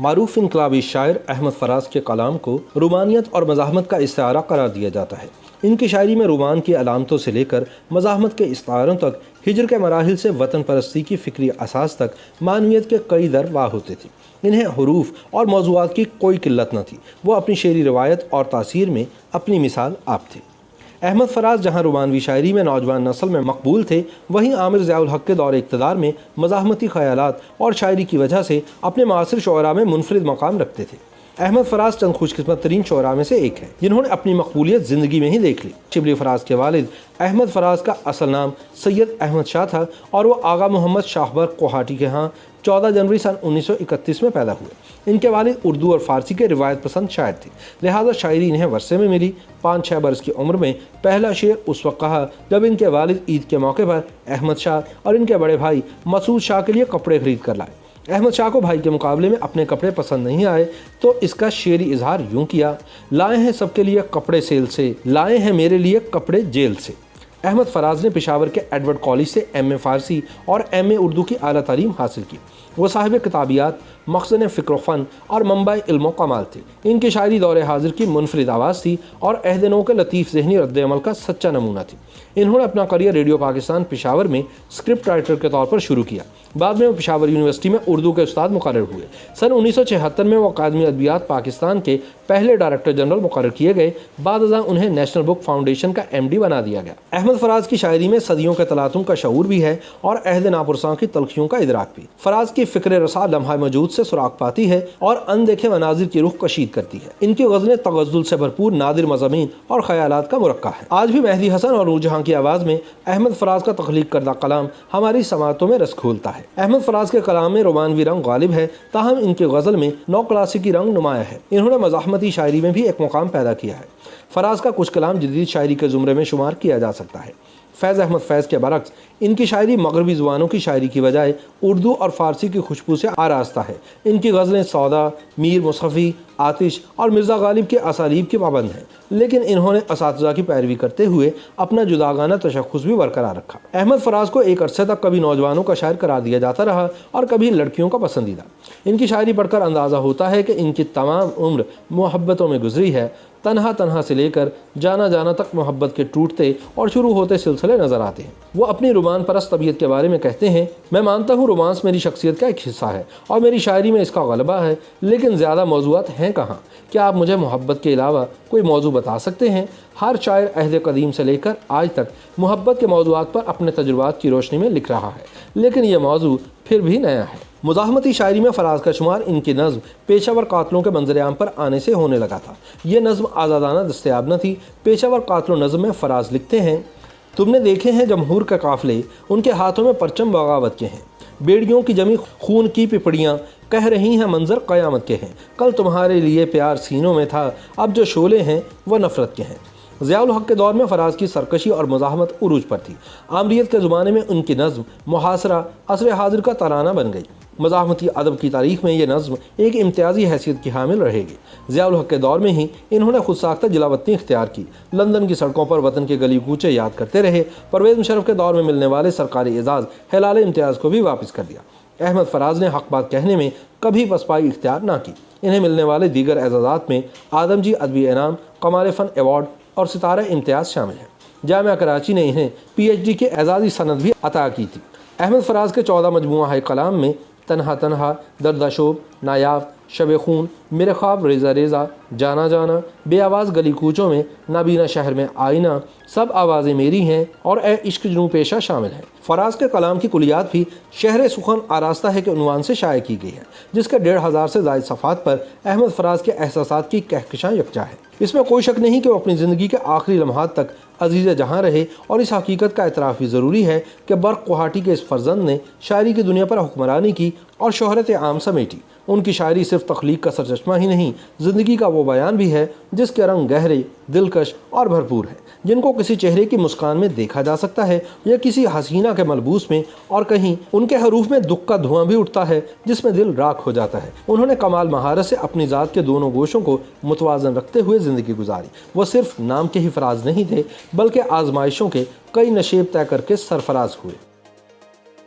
معروف انقلابی شاعر احمد فراز کے کلام کو رومانیت اور مزاحمت کا استعارہ قرار دیا جاتا ہے۔ ان کی شاعری میں رومان کی علامتوں سے لے کر مزاحمت کے استعاروں تک، ہجر کے مراحل سے وطن پرستی کی فکری اساس تک معنویت کے کئی در واہ ہوتے تھے۔ انہیں حروف اور موضوعات کی کوئی قلت نہ تھی، وہ اپنی شعری روایت اور تاثیر میں اپنی مثال آپ تھے۔ احمد فراز جہاں رومانوی شاعری میں نوجوان نسل میں مقبول تھے، وہیں عامر ضیاء الحق کے دور اقتدار میں مزاحمتی خیالات اور شاعری کی وجہ سے اپنے معاصر شعراء میں منفرد مقام رکھتے تھے۔ احمد فراز چند خوش قسمت ترین شعراء میں سے ایک ہیں جنہوں نے اپنی مقبولیت زندگی میں ہی دیکھ لی۔ شبلی فراز کے والد احمد فراز کا اصل نام سید احمد شاہ تھا اور وہ آغا محمد شاہبر کوہاٹی کے ہاں 14 جنوری سن 1931 میں پیدا ہوئے۔ ان کے والد اردو اور فارسی کے روایت پسند شاعر تھے، لہذا شاعری انہیں ورثے میں ملی۔ 5-6 برس کی عمر میں پہلا شعر اس وقت کہا جب ان کے والد عید کے موقع پر احمد شاہ اور ان کے بڑے بھائی مسعود شاہ کے لیے کپڑے خرید کر لائے۔ احمد شاہ کو بھائی کے مقابلے میں اپنے کپڑے پسند نہیں آئے تو اس کا شعری اظہار یوں کیا: لائے ہیں سب کے لیے کپڑے سیل سے، لائے ہیں میرے لیے کپڑے جیل سے۔ احمد فراز نے پشاور کے ایڈورڈ کالج سے ایم اے فارسی اور ایم اے اردو کی اعلیٰ تعلیم حاصل کی۔ وہ صاحب کتابیات، مخزن فکر و فن اور منبع علم و کمال تھے۔ ان کی شاعری دور حاضر کی منفرد آواز تھی اور عہد نو کے لطیف ذہنی رد عمل کا سچا نمونہ تھی۔ انہوں نے اپنا کریئر ریڈیو پاکستان پشاور میں اسکرپٹ رائٹر کے طور پر شروع کیا۔ بعد میں وہ پشاور یونیورسٹی میں اردو کے استاد مقرر ہوئے۔ سن 1976 میں وہ اکادمی ادبیات پاکستان کے پہلے ڈائریکٹر جنرل مقرر کیے گئے۔ بعد ازاں انہیں نیشنل بک فاؤنڈیشن کا ایم ڈی بنا دیا گیا۔ احمد فراز کی شاعری میں صدیوں کے تلاطم کا شعور بھی ہے اور عہد ناپرساں کی تلخیوں کا ادراک بھی۔ فراز کی فکر رسا لمحہ موجود سے سراغ پاتی ہے اور اندیکھے مناظر کی رخ کشید کرتی ہے۔ ان کی غزلیں تغزل سے بھرپور نادر مضامین اور خیالات کا مرقع ہے۔ آج بھی مہدی حسن اور نور جہاں کی آواز میں احمد فراز کا تخلیق کردہ کلام ہماری سماعتوں میں رس گھولتا ہے۔ احمد فراز کے کلام میں رومانوی رنگ غالب ہے، تاہم ان کی غزل میں نو کلاسیکی رنگ نمایاں ہے۔ انہوں نے مزاحمتی شاعری میں بھی ایک مقام پیدا کیا ہے۔ فراز کا کچھ کلام جدید شاعری کے زمرے میں شمار کیا جا سکتا ہے۔ فیض احمد فیض کے برعکس ان کی شاعری مغربی زبانوں کی شاعری کی بجائے اردو اور فارسی کی خوشبو سے آراستہ ہے۔ ان کی غزلیں سودا، میر مصطفی، آتش اور مرزا غالب کے اسالیب کی پابند ہیں، لیکن انہوں نے اساتذہ کی پیروی کرتے ہوئے اپنا جداگانہ تشخص بھی برقرار رکھا۔ احمد فراز کو ایک عرصے تک کبھی نوجوانوں کا شاعر قرار دیا جاتا رہا اور کبھی لڑکیوں کا پسندیدہ۔ ان کی شاعری پڑھ کر اندازہ ہوتا ہے کہ ان کی تمام عمر محبتوں میں گزری ہے۔ تنہا تنہا سے لے کر جانا جانا تک محبت کے ٹوٹتے اور شروع ہوتے سلسلے نظر آتے ہیں۔ وہ اپنی رومان پرست طبیعت کے بارے میں کہتے ہیں: میں مانتا ہوں رومانس میری شخصیت کا ایک حصہ ہے اور میری شاعری میں اس کا غلبہ ہے، لیکن زیادہ موضوعات ہیں کہاں؟ کیا آپ مجھے محبت کے علاوہ کوئی موضوع بتا سکتے ہیں؟ ہر شاعر عہد قدیم سے لے کر آج تک محبت کے موضوعات پر اپنے تجربات کی روشنی میں لکھ رہا ہے، لیکن یہ موضوع پھر بھی نیا ہے۔ مزاحمتی شاعری میں فراز کا شمار ان کی نظم پیشہ ور قاتلوں کے منظر عام پر آنے سے ہونے لگا تھا۔ یہ نظم آزادانہ دستیاب نہ تھی۔ پیشہ ور قاتلوں نظم میں فراز لکھتے ہیں: تم نے دیکھے ہیں جمہور کے قافلے، ان کے ہاتھوں میں پرچم بغاوت کے ہیں، بیڑیوں کی جمی خون کی پپڑیاں کہہ رہی ہیں منظر قیامت کے ہیں، کل تمہارے لیے پیار سینوں میں تھا، اب جو شعلے ہیں وہ نفرت کے ہیں۔ ضیاء الحق کے دور میں فراز کی سرکشی اور مزاحمت عروج پر تھی۔ آمریت کے زمانے میں ان کی نظم محاصرہ عصر حاضر کا ترانہ بن گئی۔ مزاحمتی ادب کی تاریخ میں یہ نظم ایک امتیازی حیثیت کی حامل رہے گی۔ ضیاء الحق کے دور میں ہی انہوں نے خود ساختہ جلاوطنی اختیار کی، لندن کی سڑکوں پر وطن کے گلی کوچے یاد کرتے رہے۔ پرویز مشرف کے دور میں ملنے والے سرکاری اعزاز ہلال امتیاز کو بھی واپس کر دیا۔ احمد فراز نے حق بات کہنے میں کبھی پسپائی اختیار نہ کی۔ انہیں ملنے والے دیگر اعزازات میں آدم جی ادبی انعام، کمال فن ایوارڈ اور ستارہ امتیاز شامل ہیں۔ جامعہ کراچی نے انہیں پی ایچ ڈی کے اعزازی سند بھی عطا کی تھی۔ احمد فراز کے 14 مجموعہ کلام میں تنہا تنہا، درداشوب، نایافت، شب خون، میرے خواب ریزہ ریزہ، جانا جانا، بے آواز گلی کوچوں میں، نابینا شہر میں آئینہ، سب آوازیں میری ہیں اور اے عشق جنوں پیشہ شامل ہیں۔ فراز کے کلام کی کلیات بھی شہر سخن آراستہ ہے کے عنوان سے شائع کی گئی ہے، جس کے 1500 سے زائد صفحات پر احمد فراز کے احساسات کی کہکشاں یکجا ہے۔ اس میں کوئی شک نہیں کہ وہ اپنی زندگی کے آخری لمحات تک عزیز جہاں رہے، اور اس حقیقت کا اعتراف بھی ضروری ہے کہ برق کوہاٹی کے اس فرزند نے شاعری کی دنیا پر حکمرانی کی اور شہرت عام سمیٹی۔ ان کی شاعری صرف تخلیق کا سرچشمہ ہی نہیں، زندگی کا وہ بیان بھی ہے جس کے رنگ گہرے، دلکش اور بھرپور ہیں، جن کو کسی چہرے کی مسکان میں دیکھا جا سکتا ہے یا کسی حسینہ کے ملبوس میں، اور کہیں ان کے حروف میں دکھ کا دھواں بھی اٹھتا ہے جس میں دل راکھ ہو جاتا ہے۔ انہوں نے کمال مہارت سے اپنی ذات کے دونوں گوشوں کو متوازن رکھتے ہوئے زندگی گزاری۔ وہ صرف نام کے ہی فراز نہیں تھے، بلکہ آزمائشوں کے کئی نشیب طے کر کے سرفراز ہوئے۔